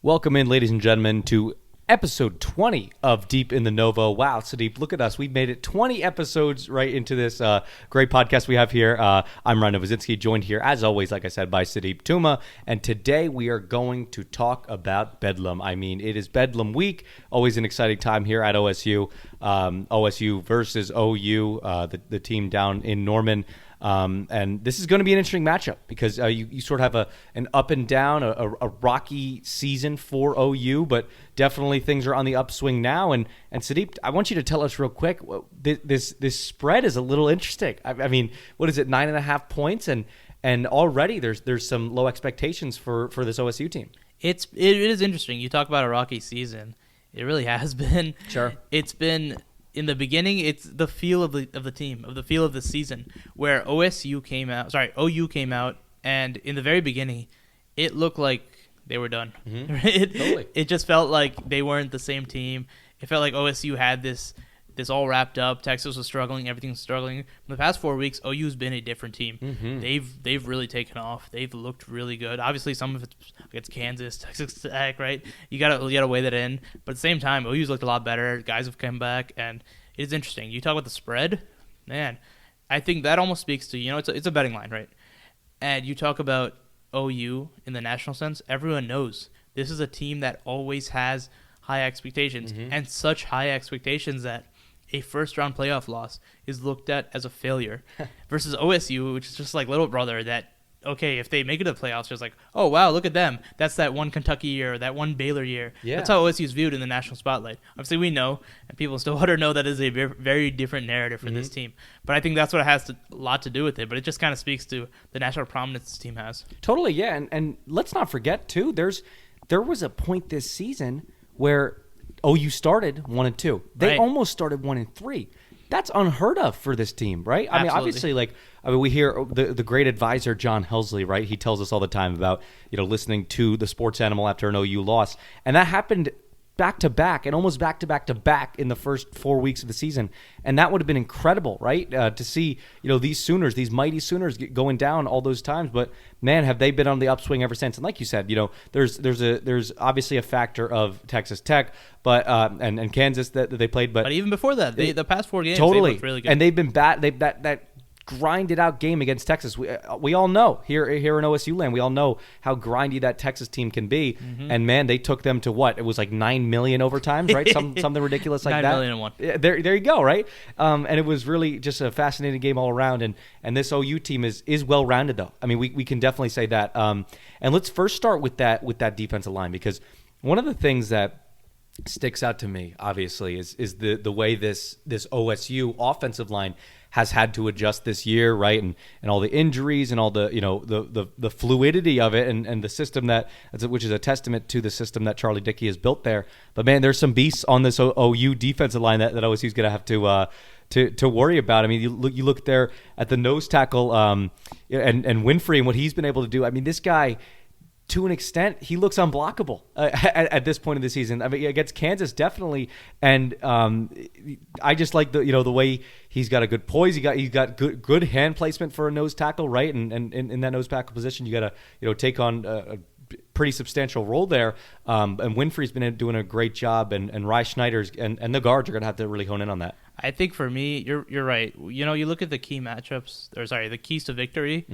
Welcome in, ladies and gentlemen, to episode 20 of Deep in the Novo. Wow, Sudeep, look at us. We've made it 20 episodes right into this great podcast we have here. I'm Novozinsky, joined here, as always, like I said, by Sudeep, Tumma. And today we are going to talk about Bedlam. I mean, it is Bedlam week. Always an exciting time here at OSU. OSU versus OU, the team down in Norman. And this is going to be an interesting matchup because you sort of have an up and down, a rocky season for OU, but definitely things are on the upswing now. And Sudeep, I want you to tell us real quick, this spread is a little interesting. I mean, what is it, 9.5 points? And already there's some low expectations for this OSU team. It is interesting. You talk about a rocky season. It really has been. Sure. It's been... In the beginning, it's the feel of the team, of the feel of the season, where OU came out, and in the very beginning, it looked like they were done. Mm-hmm. It just felt like they weren't the same team. It felt like OSU had this all wrapped up. Texas was struggling, everything's struggling. In the past 4 weeks, OU's been a different team. Mm-hmm. They've really taken off. They've looked really good. Obviously, some of it's against Kansas, Texas Tech, right? You gotta weigh that in. But at the same time, OU's looked a lot better. Guys have come back, and it's interesting. You talk about the spread, man. I think that almost speaks to, it's a betting line, right? And you talk about OU in the national sense. Everyone knows this is a team that always has high expectations, and such high expectations that a first-round playoff loss is looked at as a failure versus OSU, which is just like little brother that, okay, if they make it to the playoffs, just like, oh, wow, look at them. That's that one Kentucky year or that one Baylor year. Yeah. That's how OSU is viewed in the national spotlight. Obviously, we know, and people still want to know that is a very different narrative for this team. But I think that's what it has a lot to do with it. But it just kind of speaks to the national prominence this team has. Totally, yeah. And let's not forget, too, there was a point this season where OU started 1-2. They almost started 1-3. That's unheard of for this team, right? I Absolutely. mean, obviously, we hear the great advisor John Helsley, right? He tells us all the time about listening to the sports animal after an OU loss, and that happened back to back and almost back to back in the first 4 weeks of the season, and that would have been incredible, right? To see these Sooners, these mighty Sooners, going down all those times, but man, have they been on the upswing ever since? And like you said, there's obviously a factor of Texas Tech, but and Kansas that they played, but even before that, the past 4 games, totally they looked really good, and they've been bad. That grinded out game against Texas. We all know here in OSU land, we all know how grindy that Texas team can be. And man, they took them to what? It was like 9 million overtimes, right? Something ridiculous like 9 that. 9,000,001. Yeah, there you go, right? And it was really just a fascinating game all around. And this OU team is well rounded though. I mean, we can definitely say that. And let's first start with that defensive line, because one of the things that sticks out to me, obviously, is the way this OSU offensive line has had to adjust this year, right? And all the injuries and all the the fluidity of it and the system which is a testament to the system that Charlie Dickey has built there. But man, there's some beasts on this OU defensive line that OSU is going to have to worry about. I mean, you look there at the nose tackle and Winfrey and what he's been able to do. I mean, this guy, to an extent, he looks unblockable at this point of the season. I mean, against Kansas, definitely, and I just like the way he's got a good poise. He got good hand placement for a nose tackle, right? And in that nose tackle position, you got to take on a pretty substantial role there. And Winfrey's been doing a great job, and Rye Schneider's and the guards are going to have to really hone in on that. I think for me, you're right. You look at the key matchups, the keys to victory,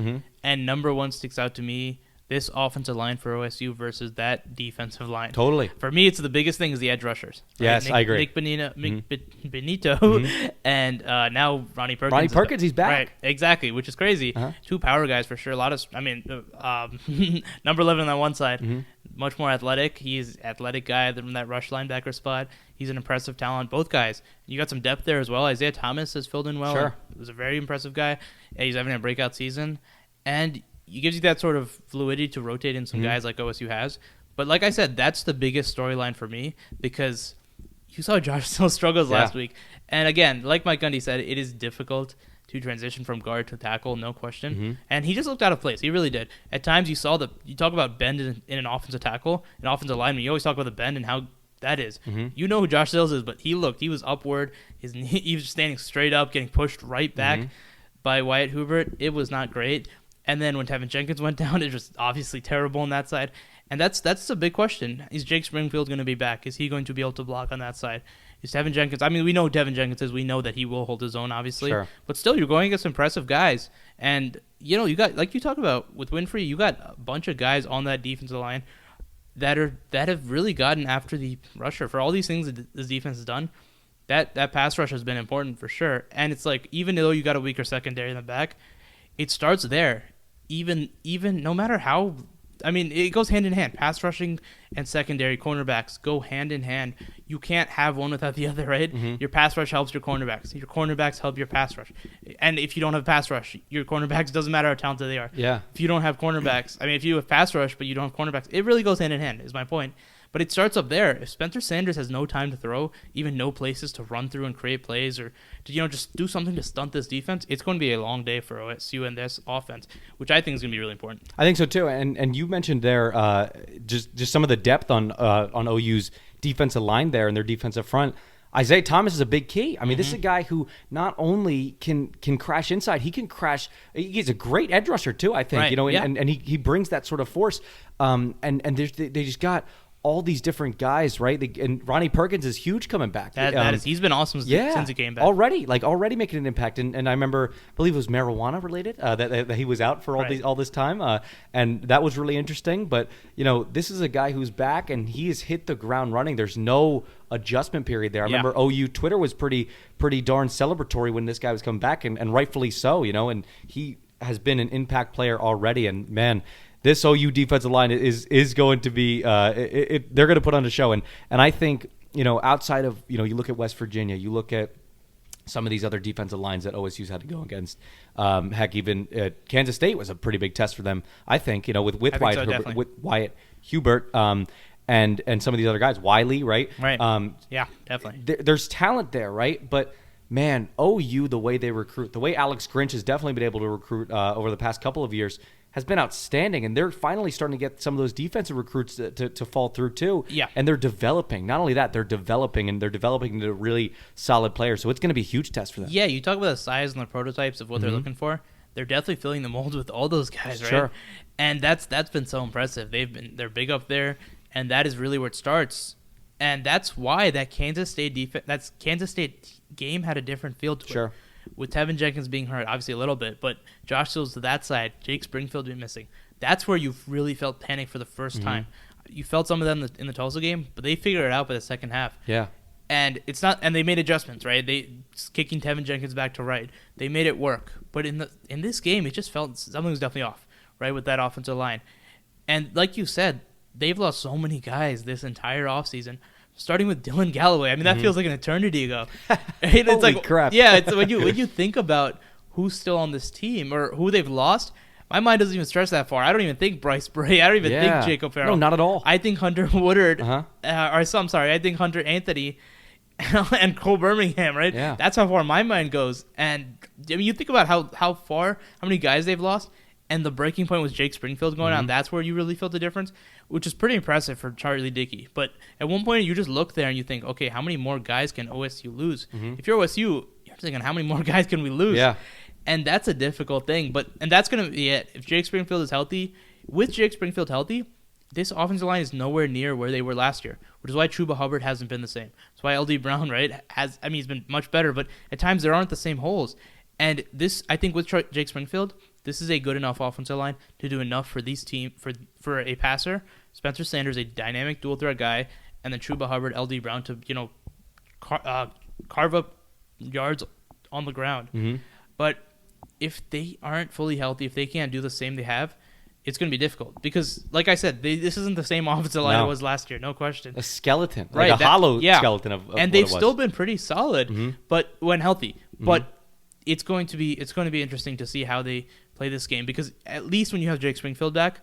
and number one sticks out to me. This offensive line for OSU versus that defensive line. Totally. For me, it's the biggest thing is the edge rushers. Right? Yes, I agree. Nick Benito and now Ronnie Perkins. Ronnie Perkins, he's back. Right, exactly, which is crazy. Two power guys for sure. Number 11 on that one side, much more athletic. He's an athletic guy from that rush linebacker spot. He's an impressive talent. Both guys. You got some depth there as well. Isaiah Thomas has filled in well. Sure. He was a very impressive guy. He's having a breakout season. And it gives you that sort of fluidity to rotate in some guys like OSU has. But like I said, that's the biggest storyline for me because you saw Josh Still's struggles last week. And again, like Mike Gundy said, it is difficult to transition from guard to tackle, no question. And he just looked out of place. He really did. At times you talk about bend in an offensive tackle, an offensive lineman. You always talk about the bend and how that is. You know who Josh Stills is, but he was upward. He was standing straight up, getting pushed right back by Wyatt Hubert. It was not great. And then when Tevin Jenkins went down, it was obviously terrible on that side. And that's a big question. Is Jake Springfield going to be back? Is he going to be able to block on that side? Is Tevin Jenkins? I mean, we know who Tevin Jenkins is. We know that he will hold his own, obviously. Sure. But still, you're going against impressive guys. And, you got, like you talk about with Winfrey, you got a bunch of guys on that defensive line that have really gotten after the rusher. For all these things that this defense has done, that pass rush has been important for sure. And it's like, even though you got a weaker secondary in the back, it starts there. Even no matter how, I mean, it goes hand in hand. Pass rushing and secondary cornerbacks go hand in hand. You can't have one without the other, right? Mm-hmm. Your pass rush helps your cornerbacks. Your cornerbacks help your pass rush. And if you don't have pass rush, your cornerbacks, doesn't matter how talented they are. Yeah. If you don't have cornerbacks, I mean, if you have pass rush but you don't have cornerbacks, it really goes hand in hand, is my point. But it starts up there. If Spencer Sanders has no time to throw, even no places to run through and create plays, or to, just do something to stunt this defense, it's going to be a long day for OSU and this offense, which I think is going to be really important. I think so too. And you mentioned there just some of the depth on OU's defensive line there and their defensive front. Isaiah Thomas is a big key. I mean, This is a guy who not only can crash inside, he can crash. He's a great edge rusher too, I think. Right. And he brings that sort of force. And they just got all these different guys, right? And Ronnie Perkins is huge coming back. He's been awesome since he came back. Already making an impact. And I remember, I believe it was marijuana related that he was out for all this time, and that was really interesting. But this is a guy who's back and he has hit the ground running. There's no adjustment period there. I remember OU Twitter was pretty darn celebratory when this guy was coming back, and rightfully so. And he has been an impact player already. And man, this OU defensive line is going to be they're going to put on a show, and I think outside of you look at West Virginia, you look at some of these other defensive lines that OSU's had to go against. Heck, even Kansas State was a pretty big test for them. I think with Wyatt Hubert and some of these other guys, Wiley, right? Right. Yeah, definitely. There's talent there, right? But man, OU, the way they recruit, the way Alex Grinch has definitely been able to recruit over the past couple of years, has been outstanding, and they're finally starting to get some of those defensive recruits to fall through too. Yeah. And they're developing. Not only that, they're developing into really solid players. So it's going to be a huge test for them. Yeah, you talk about the size and the prototypes of what they're looking for. They're definitely filling the mold with all those guys, right? Sure. And that's been so impressive. They're big up there, and that is really where it starts. And that's why that Kansas State game had a different feel to it. Sure. With Tevin Jenkins being hurt, obviously a little bit, but Josh Sills to that side, Jake Springfield being missing. That's where you really felt panic for the first time. You felt some of that in the Tulsa game, but they figured it out by the second half. Yeah. And it's not, and they made adjustments, right? They kicking Tevin Jenkins back to right. They made it work. But in this game, it just felt something was definitely off, right, with that offensive line. And like you said, they've lost so many guys this entire offseason. Starting with Dylan Galloway. I mean, that feels like an eternity ago. It's Holy like, crap. Yeah, it's when you think about who's still on this team or who they've lost, my mind doesn't even stretch that far. I don't even think Bryce Bray. I don't even think Jacob Farrell. No, not at all. I think Hunter Woodard, I think Hunter Anthony and Cole Birmingham, right? Yeah. That's how far my mind goes. And I mean, you think about how many guys they've lost, and the breaking point was Jake Springfield going on. That's where you really felt the difference, which is pretty impressive for Charlie Dickey. But at one point, you just look there and you think, okay, how many more guys can OSU lose? If you're OSU, you're thinking, how many more guys can we lose? Yeah. And that's a difficult thing. And that's going to be it. If Jake Springfield is healthy, with Jake Springfield healthy, this offensive line is nowhere near where they were last year, which is why Chuba Hubbard hasn't been the same. That's why LD Brown, right, he's been much better, but at times there aren't the same holes. And this, I think, with Jake Springfield, this is a good enough offensive line to do enough for these team for a passer. Spencer Sanders, a dynamic dual threat guy, and then Chuba Hubbard, LD Brown to carve up yards on the ground. But if they aren't fully healthy, if they can't do the same they have, it's going to be difficult because, like I said, this isn't the same offensive line it was last year, no question. A skeleton, right? Like a hollow skeleton of and they've still been pretty solid, but when healthy. But it's going to be interesting to see how they play this game because at least when you have Jake Springfield back,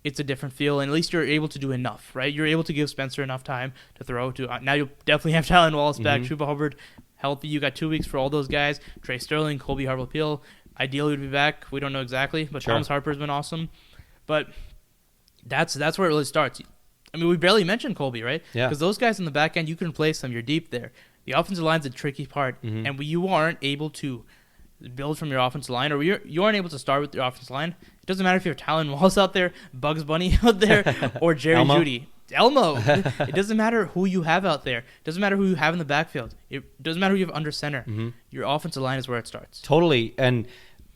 it's a different feel, and at least you're able to do enough, right? You're able to give Spencer enough time to throw to. Now you'll definitely have Talon Wallace back, Chuba Hubbard healthy. You got 2 weeks for all those guys. Trey Sterling, Colby Harville-Peel, ideally would be back. We don't know exactly, but Thomas Harper's been awesome. But that's where it really starts. I mean, we barely mentioned Colby, right? Yeah. Because those guys in the back end, you can replace them. You're deep there. The offensive line's a tricky part, and you aren't able to build from your offensive line, or you aren't able to start with your offensive line. It doesn't matter if you have Talon Wallace out there, Bugs Bunny out there, or Jerry Elmo. Jeudy. Elmo. It doesn't matter who you have out there. It doesn't matter who you have in the backfield. It doesn't matter who you have under center. Your offensive line is where it starts. Totally. And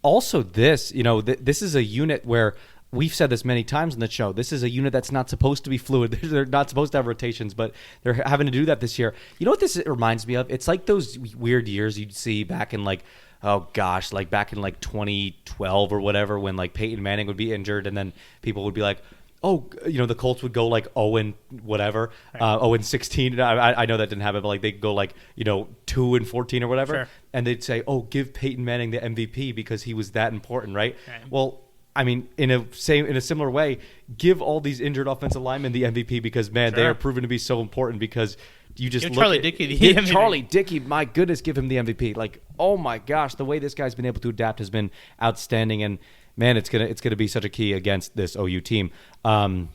also this, this is a unit where we've said this many times in the show. This is a unit that's not supposed to be fluid. They're not supposed to have rotations, but they're having to do that this year. You know what this reminds me of? It's like those weird years you'd see back in back in 2012 or whatever, when like Peyton Manning would be injured and then people would be like, the Colts would go like 0 whatever, 0-16. I know that didn't happen, but like they'd go 2-14 or whatever, sure. And they'd say, give Peyton Manning the MVP because he was that important, right? Right. Well, I mean, in a similar way, give all these injured offensive linemen the MVP because Sure. they are proven to be so important because you just Give look Charlie at Dickey the give MVP. Charlie Dickey, my goodness, give him the MVP. Like, oh my gosh, the way this guy's been able to adapt has been outstanding, and man, it's gonna be such a key against this OU team. And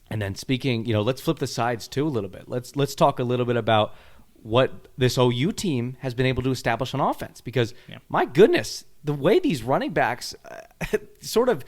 then speaking, let's flip the sides too a little bit. Let's talk a little bit about what this OU team has been able to establish on offense because my goodness, the way these running backs sort of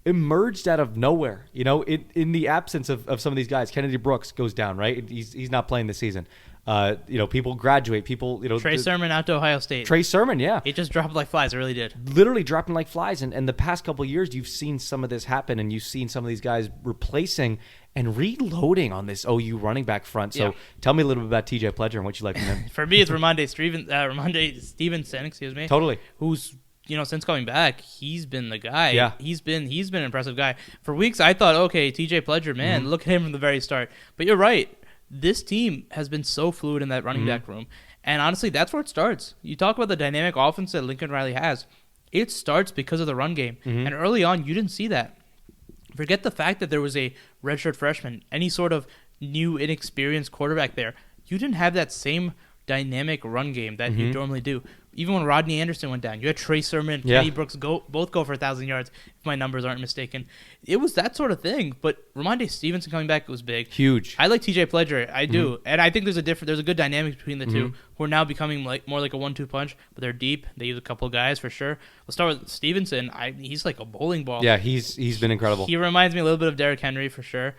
emerged out of nowhere, in the absence of some of these guys. Kennedy Brooks goes down, right? He's not playing this season. People graduate. Trey Sermon out to Ohio State. Trey Sermon, yeah. It just dropped like flies. It really did. Literally dropping like flies. And the past couple of years, you've seen some of this happen, and you've seen some of these guys replacing and reloading on this OU running back front. So tell me a little bit about TJ Pledger and what you like from him. For me, it's Ramondre Stevenson, Totally. Who's since coming back, he's been the guy. Yeah. He's been an impressive guy. For weeks, I thought, okay, TJ Pledger, man, look at him from the very start. But you're right. This team has been so fluid in that running back room. And honestly, that's where it starts. You talk about the dynamic offense that Lincoln Riley has. It starts because of the run game. And early on, you didn't see that. Forget the fact that there was a redshirt freshman, any sort of new, inexperienced quarterback there. You didn't have that same dynamic run game that you normally do. Even when Rodney Anderson went down, you had Trey Sermon and Kenny Brooks both go for 1,000 yards, if my numbers aren't mistaken. It was that sort of thing. But Ramondre Stevenson coming back was big. Huge. I like TJ Pledger. I do. And I think there's a good dynamic between the two, who are now becoming more like a 1-2 punch, but they're deep. They use a couple of guys for sure. Let's start with Stevenson. He's like a bowling ball. Yeah, he's been incredible. He reminds me a little bit of Derrick Henry for sure.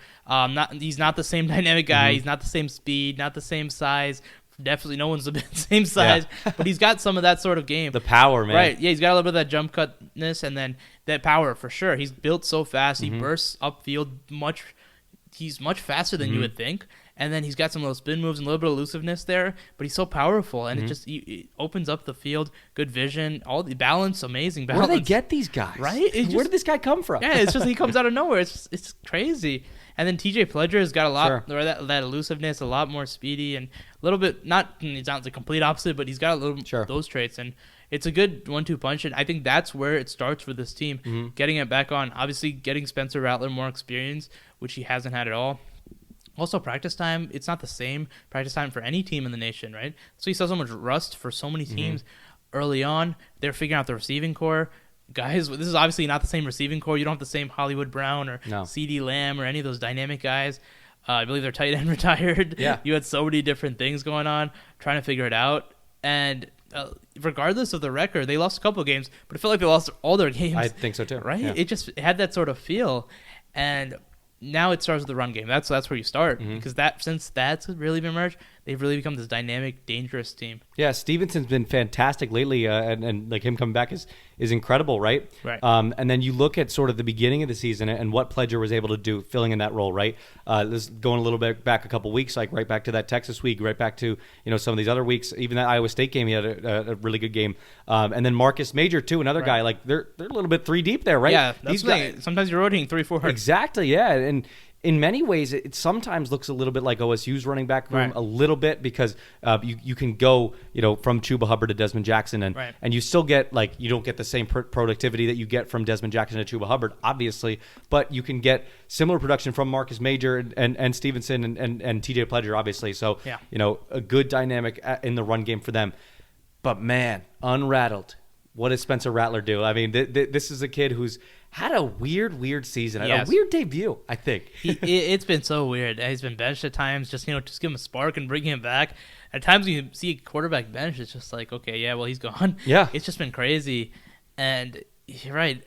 He's not the same dynamic guy. He's not the same speed, not the same size. Definitely no one's the same size, but he's got some of that sort of game. The power, man. Right, yeah, he's got a little bit of that jump cutness and then that power for sure. He's built so fast. He bursts upfield he's much faster than you would think. And then he's got some little spin moves and a little bit of elusiveness there, but he's so powerful, and it opens up the field. Good vision, all the balance, amazing balance. Where do they get these guys? Right? Where did this guy come from? Yeah, it's just he comes out of nowhere. It's crazy. And then TJ Pledger has got a lot that elusiveness, a lot more speedy, and a little bit he's not the complete opposite, but he's got a little those traits, and it's a good 1-2 punch. And I think that's where it starts for this team, getting it back on. Obviously, getting Spencer Rattler more experience, which he hasn't had at all. Also, practice time, it's not the same practice time for any team in the nation, right? So you saw so much rust for so many teams early on. They're figuring out the receiving core. Guys, this is obviously not the same receiving core. You don't have the same Hollywood Brown or CeeDee Lamb or any of those dynamic guys. I believe their tight end retired. Yeah. You had so many different things going on, trying to figure it out. And regardless of the record, they lost a couple of games, but it felt like they lost all their games. I think so too. Right? Yeah. It had that sort of feel. And now it starts with the run game. That's where you start, because since that's really been emerged, they've really become this dynamic, dangerous team. Yeah, Stevenson's been fantastic lately, and like him coming back is incredible, right? Right. And then you look at sort of the beginning of the season and what Pledger was able to do, filling in that role, right? This going a little bit back a couple weeks, like right back to that Texas week, right back to some of these other weeks, even that Iowa State game, he had a really good game. And then Marcus Major too, another guy. Like they're a little bit 3 deep there, right? Yeah, these guys. Sometimes you're rotating 3-4. Exactly, yeah, and in many ways, it sometimes looks a little bit like OSU's running back room, a little bit, because you can go from Chuba Hubbard to Desmond Jackson, and you still get you don't get the same productivity that you get from Desmond Jackson to Chuba Hubbard, obviously, but you can get similar production from Marcus Major and Stevenson and TJ Pledger, obviously. So a good dynamic in the run game for them. But man, unrattled, what does Spencer Rattler do? I mean, this is a kid who's had a weird season, Yes. a weird debut, I think. It's been so weird. He's been benched at times, just just give him a spark and bring him back. At times when you see a quarterback bench, it's just like, okay, yeah, well, he's gone. Yeah. It's just been crazy. And you're right.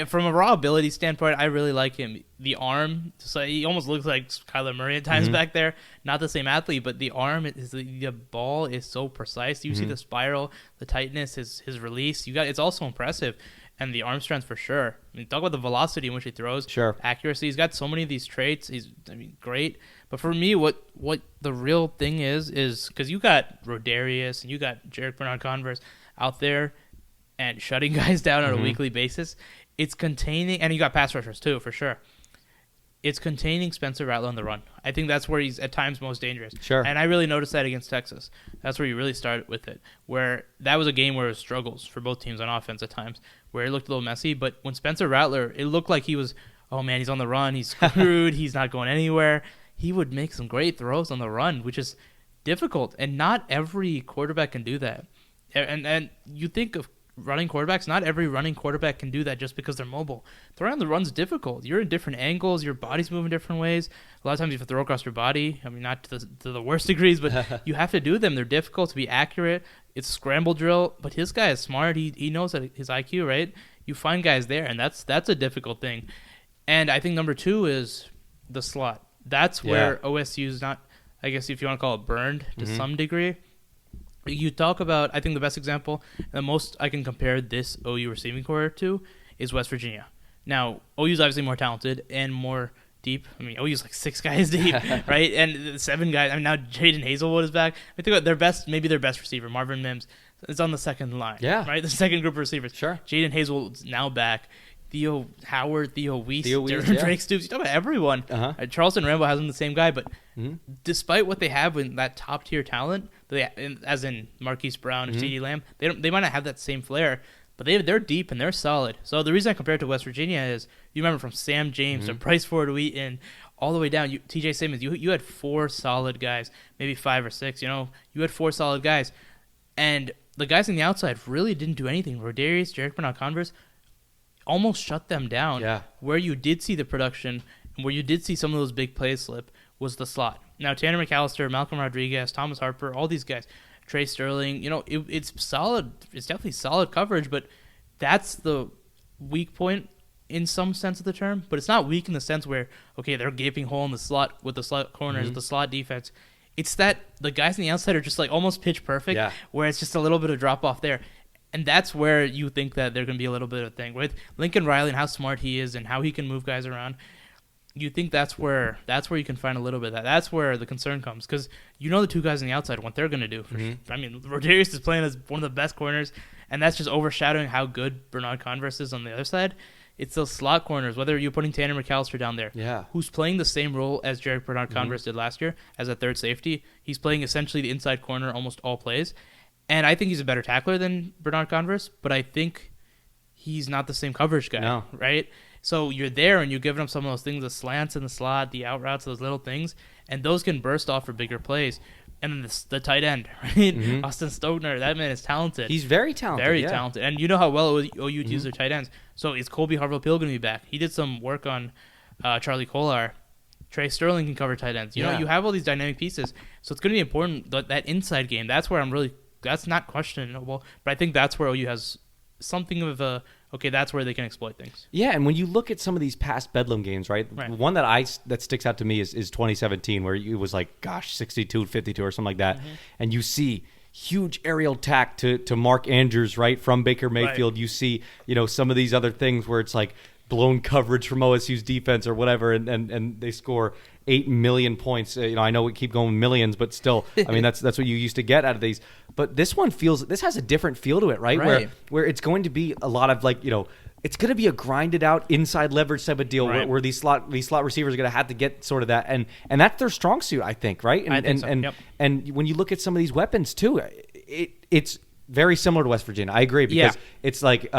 From a raw ability standpoint, I really like him. The arm, so he almost looks like Kyler Murray at times back there. Not the same athlete, but the arm, the ball is so precise. You see the spiral, the tightness, his release. It's also impressive. And the arm strength for sure. I mean, talk about the velocity in which he throws. Sure. Accuracy. He's got so many of these traits. Great. But for me, what the real thing is because you got Rodarius and you got Jarek Bernard-Converse out there and shutting guys down on a weekly basis. It's containing, and you got pass rushers too, for sure. It's containing Spencer Rattler on the run. I think that's where he's at times most dangerous. Sure. And I really noticed that against Texas. That's where you really started with it, where that was a game where it was struggles for both teams on offense at times, where it looked a little messy. But when Spencer Rattler, it looked like he was, oh man, he's on the run, he's screwed, he's not going anywhere. He would make some great throws on the run, which is difficult, and not every quarterback can do that. And you think of running quarterbacks, not every running quarterback can do that just because they're mobile. Throwing on the run's difficult. You're in different angles, your body's moving different ways. A lot of times you have to throw across your body. I mean, not to the worst degrees, but you have to do them. They're difficult to be accurate. It's a scramble drill, but his guy is smart. He knows that his IQ, right? You find guys there, and that's a difficult thing. And I think number 2 is the slot. That's where OSU's not, I guess if you want to call it, burned to some degree. You talk about, I think the best example, the most I can compare this OU receiving core to is West Virginia. Now, OU's obviously more talented and more deep. I mean, OU's like 6 guys deep, right? And 7 guys. I mean, now Jaden Hazelwood is back. I think about maybe their best receiver, Marvin Mims, is on the second line. Yeah. Right? The second group of receivers. Sure. Jaden Hazelwood's now back. Theo Howard, Theo Weiss, yeah. Drake Stoops. You talk about everyone. Charleston Rambo has them the same guy, but despite what they have in that top tier talent, as in Marquise Brown and CeeDee Lamb, they might not have that same flair, but they're deep and they're solid. So the reason I compare it to West Virginia is you remember from Sam James to Bryce Ford Wheaton all the way down. TJ Simmons, you had 4 solid guys, maybe 5 or 6. You had 4 solid guys, and the guys on the outside really didn't do anything. Rodarius, Jarek Bernard-Converse almost shut them down. Yeah. Where you did see the production and where you did see some of those big plays slip was the slot. Now, Tanner McAllister, Malcolm Rodriguez, Thomas Harper, all these guys, Trey Sterling, it's solid. It's definitely solid coverage, but that's the weak point in some sense of the term. But it's not weak in the sense where, okay, they're gaping hole in the slot with the slot corners, the slot defense. It's that the guys on the outside are just like almost pitch perfect, where it's just a little bit of drop off there. And that's where you think that there's going to be a little bit of a thing. With Lincoln Riley and how smart he is and how he can move guys around, you think that's where you can find a little bit of that. That's where the concern comes, because the 2 guys on the outside, what they're going to do. I mean, Rodarius is playing as one of the best corners, and that's just overshadowing how good Bernard-Converse is on the other side. It's those slot corners, whether you're putting Tanner McAllister down there, who's playing the same role as Jarek Bernard-Converse did last year as a third safety. He's playing essentially the inside corner almost all plays. And I think he's a better tackler than Bernard-Converse, but I think he's not the same coverage guy, right? So you're there and you're giving him some of those things, the slants in the slot, the out routes, those little things, and those can burst off for bigger plays. And then the tight end, right? Austin Stogner, that man is talented. He's very talented. Very talented. And you know how well OU uses their tight ends. So is Colby Harville-Pill going to be back? He did some work on Charlie Kolar. Trey Sterling can cover tight ends. You know, you have all these dynamic pieces. So it's going to be important, that inside game. That's where that's not questionable, but I think that's where OU has something of a, okay, that's where they can exploit things. Yeah, and when you look at some of these past Bedlam games, right? One that sticks out to me is 2017, where it was like, 62-52 or something like that, and you see huge aerial attack to Mark Andrews, right, from Baker Mayfield. You see, some of these other things where it's like blown coverage from OSU's defense or whatever, and they score 8 million points. I know we keep going millions, but still, I mean, that's what you used to get out of these. But this one this has a different feel to it, right? Where it's going to be a lot of it's going to be a grinded out inside leverage type of deal where these slot receivers are going to have to get sort of that, and that's their strong suit, I think, right? And I think so. And when you look at some of these weapons too, it's very similar to West Virginia. I agree because Yeah. it's like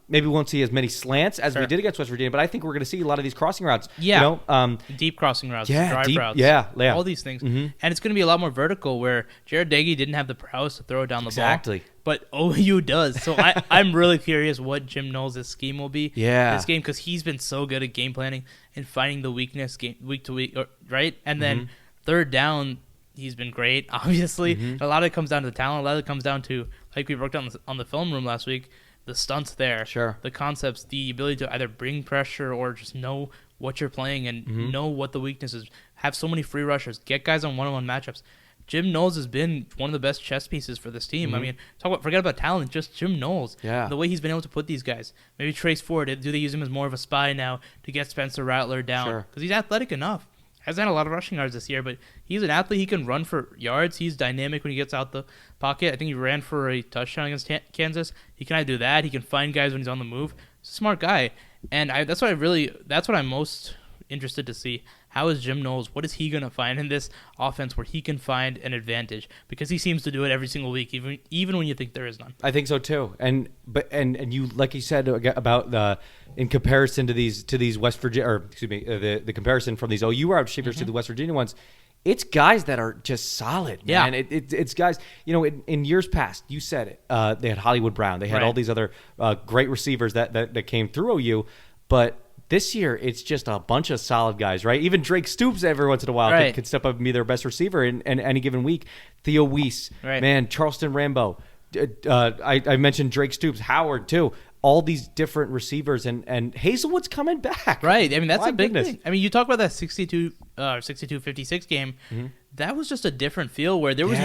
maybe we won't see as many slants as we Sure. did against West Virginia, but I think we're going to see a lot of these crossing routes. Yeah. You know? Deep crossing routes, Yeah, drive deep- routes, yeah. all these things. And it's going to be a lot more vertical where Jared Dagey didn't have the prowess to throw it down the Exactly. ball. But OU does. So I'm really curious what Jim Knowles' scheme will be this game because he's been so good at game planning and finding the weakness week to week, right? And then third down, he's been great, obviously. A lot of it comes down to the talent. A lot of it comes down to, like we broke down on the film room last week, the stunts there, Sure. the concepts, the ability to either bring pressure or just know what you're playing and know what the weakness is. Have so many free rushers, get guys on one-on-one matchups. Jim Knowles has been one of the best chess pieces for this team. I mean, forget about talent, just Jim Knowles. Yeah. The way he's been able to put these guys. Maybe Trace Ford, do they use him as more of a spy now to get Spencer Rattler down? Sure. Because he's athletic enough. Hasn't had a lot of rushing yards this year, but he's an athlete. He can run for yards. He's dynamic when he gets out the pocket. I think he ran for a touchdown against Kansas. He can either do that. He can find guys when he's on the move. He's a smart guy, and that's what I'm most interested to see. How is Jim Knowles? What is he going to find in this offense where he can find an advantage? Because he seems to do it every single week, even when you think there is none. I think so too. And you, like you said about in comparison to these West Virginia, or excuse me, the comparison from these OU wide receivers to the West Virginia ones, it's guys that are just solid, man. Yeah. It's guys, in years past, you said it, they had Hollywood Brown, they had all these other great receivers that came through OU, but this year, it's just a bunch of solid guys, right? Even Drake Stoops every once in a while can step up and be their best receiver in any given week. Theo Weiss, man, Charleston Rambo. I mentioned Drake Stoops, Howard too. All these different receivers, and Hazelwood's coming back. Right. I mean, that's My a big goodness. thing. I mean, you talk about that 62-56 game. That was just a different feel where there was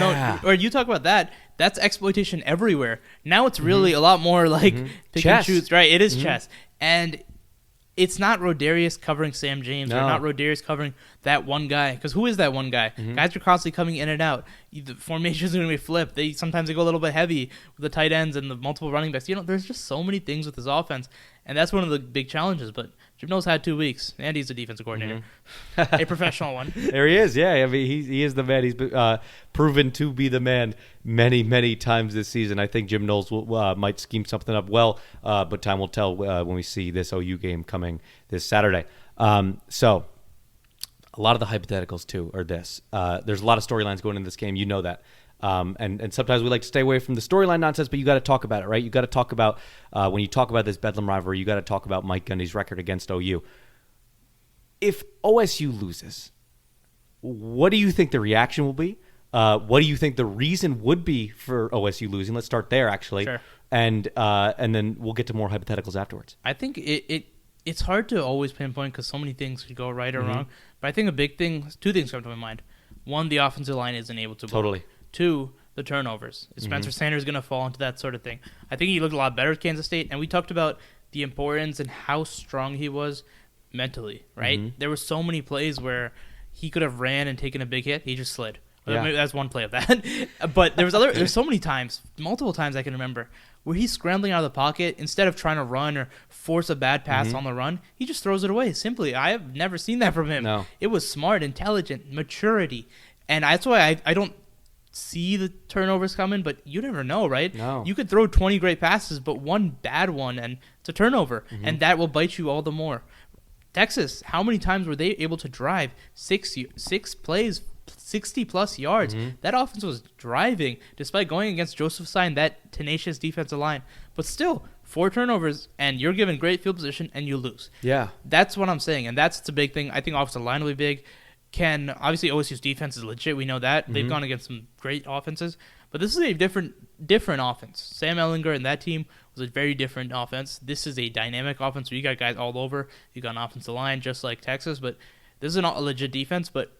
or you talk about that. That's exploitation everywhere. Now it's really a lot more like pick and shoots. Right. It is chess. And it's not Rodarius covering Sam James or not Rodarius covering that one guy. Because who is that one guy? Guys are constantly coming in and out. The formations are going to be flipped. Sometimes they go a little bit heavy with the tight ends and the multiple running backs. There's just so many things with this offense. And that's one of the big challenges. But Jim Knowles had 2 weeks. And he's the defensive coordinator. A professional one. There he is. Yeah, I mean, he is the man. He's been, proven to be the man many, many times this season. I think Jim Knowles might scheme something up well, but time will tell when we see this OU game coming this Saturday. So a lot of the hypotheticals, too, are this. There's a lot of storylines going into this game. You know that. And sometimes we like to stay away from the storyline nonsense, but you got to talk about it, right? You got to talk about, when you talk about this Bedlam rivalry, you got to talk about Mike Gundy's record against OU. If OSU loses, what do you think the reaction will be? What do you think the reason would be for OSU losing? Let's start there, actually. Sure. And then we'll get to more hypotheticals afterwards. I think it's hard to always pinpoint because so many things could go right or wrong. But I think a big thing, 2 things come to my mind. One, the offensive line isn't able to block. Totally. 2, the turnovers. Is Spencer Sanders going to fall into that sort of thing? I think he looked a lot better at Kansas State, and we talked about the importance and how strong he was mentally, right? There were so many plays where he could have ran and taken a big hit. He just slid. Yeah. Maybe that's one play of that. But there's so many times, multiple times I can remember, where he's scrambling out of the pocket. Instead of trying to run or force a bad pass on the run, he just throws it away. Simply, I have never seen that from him. No. It was smart, intelligent, maturity. And that's why I don't see the turnovers coming, but you never know, right? No. You could throw 20 great passes, but one bad one, and it's a turnover, and that will bite you all the more. Texas, how many times were they able to drive 6 plays, 60-plus yards? That offense was driving, despite going against Joseph Stein, that tenacious defensive line. But still, 4 turnovers, and you're given great field position, and you lose. Yeah. That's what I'm saying, and that's the big thing. I think offensive line will be big. Obviously OSU's defense is legit. We know that. They've gone against some great offenses. But this is a different offense. Sam Ehlinger and that team was a very different offense. This is a dynamic offense where you got guys all over. You got an offensive line just like Texas. But this is not a legit defense. But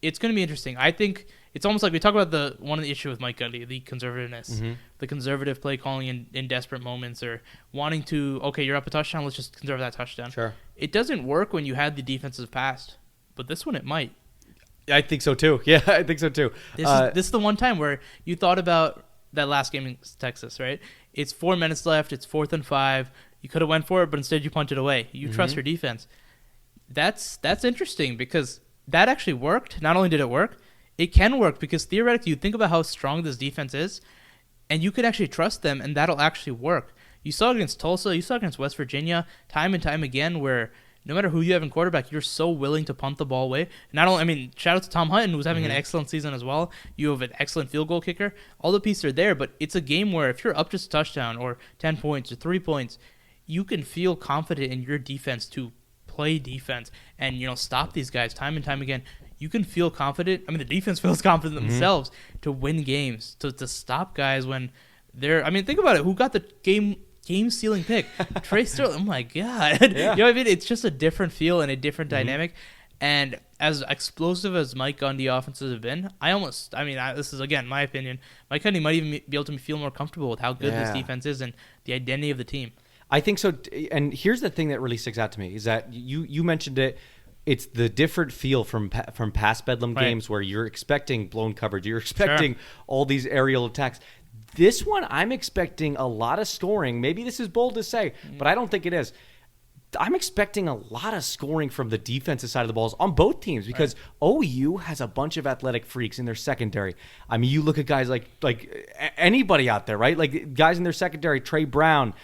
it's going to be interesting. I think it's almost like we talk about one of the issue with Mike Gundy, the conservativeness, the conservative play calling in desperate moments or wanting to, okay, you're up a touchdown, let's just conserve that touchdown. Sure. It doesn't work when you had the defensive past. But this one, it might. I think so, too. Yeah, I think so, too. This is the one time where you thought about that last game in Texas, right? It's 4 minutes left. It's 4th and 5. You could have went for it, but instead you punted away. You trust your defense. That's interesting because that actually worked. Not only did it work, it can work because theoretically you think about how strong this defense is, and you could actually trust them, and that'll actually work. You saw against Tulsa, you saw against West Virginia, time and time again, where no matter who you have in quarterback, you're so willing to punt the ball away. Not only, I mean, shout out to Tom Hutton, who's having an excellent season as well. You have an excellent field goal kicker. All the pieces are there, but it's a game where if you're up just a touchdown or 10 points or 3 points, you can feel confident in your defense to play defense and, stop these guys time and time again. You can feel confident. I mean, the defense feels confident themselves to win games, to stop guys when they're, I mean, think about it. Who got the game-stealing pick? Trey Sterling. Oh, my God. Yeah. You know what I mean? It's just a different feel and a different dynamic. And as explosive as Mike Gundy offenses have been, this is, again, my opinion, Mike Gundy might even be able to feel more comfortable with how good this defense is and the identity of the team. I think so. And here's the thing that really sticks out to me is that you mentioned it. It's the different feel from past Bedlam games where you're expecting blown coverage. You're expecting all these aerial attacks. This one, I'm expecting a lot of scoring. Maybe this is bold to say, but I don't think it is. I'm expecting a lot of scoring from the defensive side of the balls on both teams because OU has a bunch of athletic freaks in their secondary. I mean, you look at guys like anybody out there, right? Like guys in their secondary, Trey Brown,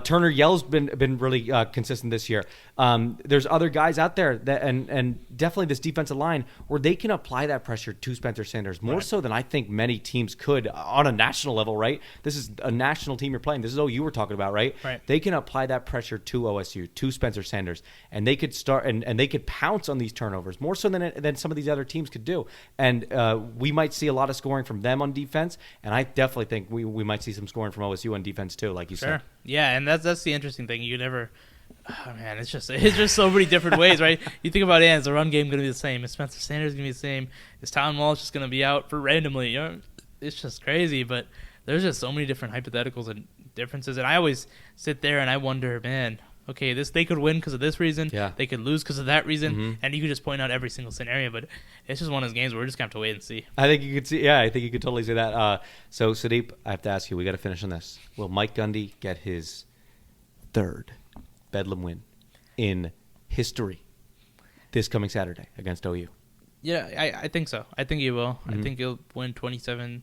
Turner Yell's been really consistent this year. There's other guys out there that and definitely this defensive line where they can apply that pressure to Spencer Sanders more so than I think many teams could on a national level, right? This is a national team you're playing. This is OU we're talking about, right? They can apply that pressure to OSU, to Spencer Sanders, and they could start and they could pounce on these turnovers more so than some of these other teams could do. And we might see a lot of scoring from them on defense, and I definitely think we might see some scoring from OSU on defense too, like you said. Yeah, and that's the interesting thing. You never, oh man, it's just so many different ways, right? You think about is the run game going to be the same? Is Spencer Sanders going to be the same? Is Tom Walsh just going to be out for randomly? It's just crazy, but there's just so many different hypotheticals and differences, and I always sit there and I wonder, man, okay, they could win because of this reason, they could lose because of that reason, and you could just point out every single scenario, but it's just one of those games where we're just going to have to wait and see. I think you could totally say that. So, Sudeep, I have to ask you, we got to finish on this. Will Mike Gundy get his third Bedlam win in history this coming Saturday against OU? Yeah, I think so. I think he will. I think he'll win 27-23.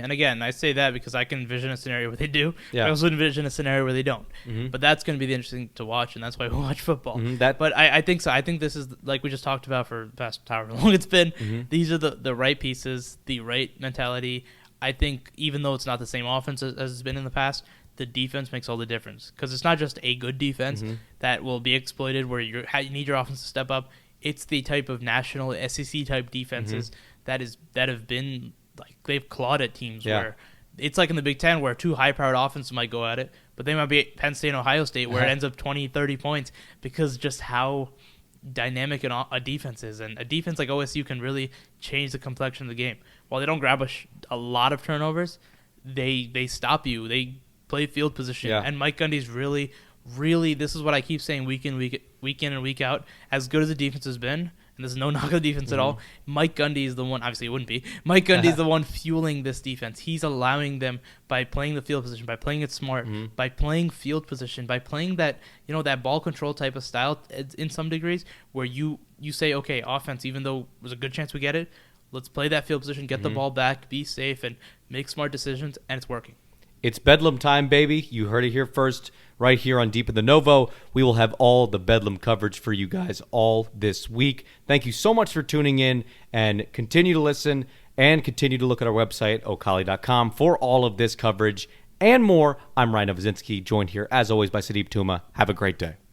And again, I say that because I can envision a scenario where they do. I also envision a scenario where they don't. But that's going to be the interesting to watch, and that's why we watch football. But I think so. I think this is, like we just talked about for the past however long it's been, these are the right pieces, the right mentality. I think even though it's not the same offense as it's been in the past, the defense makes all the difference. Because it's not just a good defense that will be exploited where you need your offense to step up. It's the type of national SEC-type defenses that have been, like, they've clawed at teams where it's like in the Big Ten where two high-powered offenses might go at it, but they might be at Penn State and Ohio State where it ends up 20, 30 points because just how dynamic a defense is. And a defense like OSU can really change the complexion of the game. While they don't grab a lot of turnovers, they stop you. They play field position. And Mike Gundy's really, this is what I keep saying week in and week out, as good as the defense has been, and there's no knock on the defense at all, Mike Gundy is the one, obviously it wouldn't be, Mike Gundy is the one fueling this defense. He's allowing them, by playing the field position, by playing it smart, by playing field position, by playing that, that ball control type of style in some degrees, where you say, okay, offense, even though there's a good chance we get it, let's play that field position, get the ball back, be safe, and make smart decisions, and it's working. It's Bedlam time, baby. You heard it here first, right here on Deep in the Novo. We will have all the Bedlam coverage for you guys all this week. Thank you so much for tuning in, and continue to listen and continue to look at our website, ocali.com, for all of this coverage and more. I'm Ryan Novozinsky, joined here, as always, by Sudeep Tumma. Have a great day.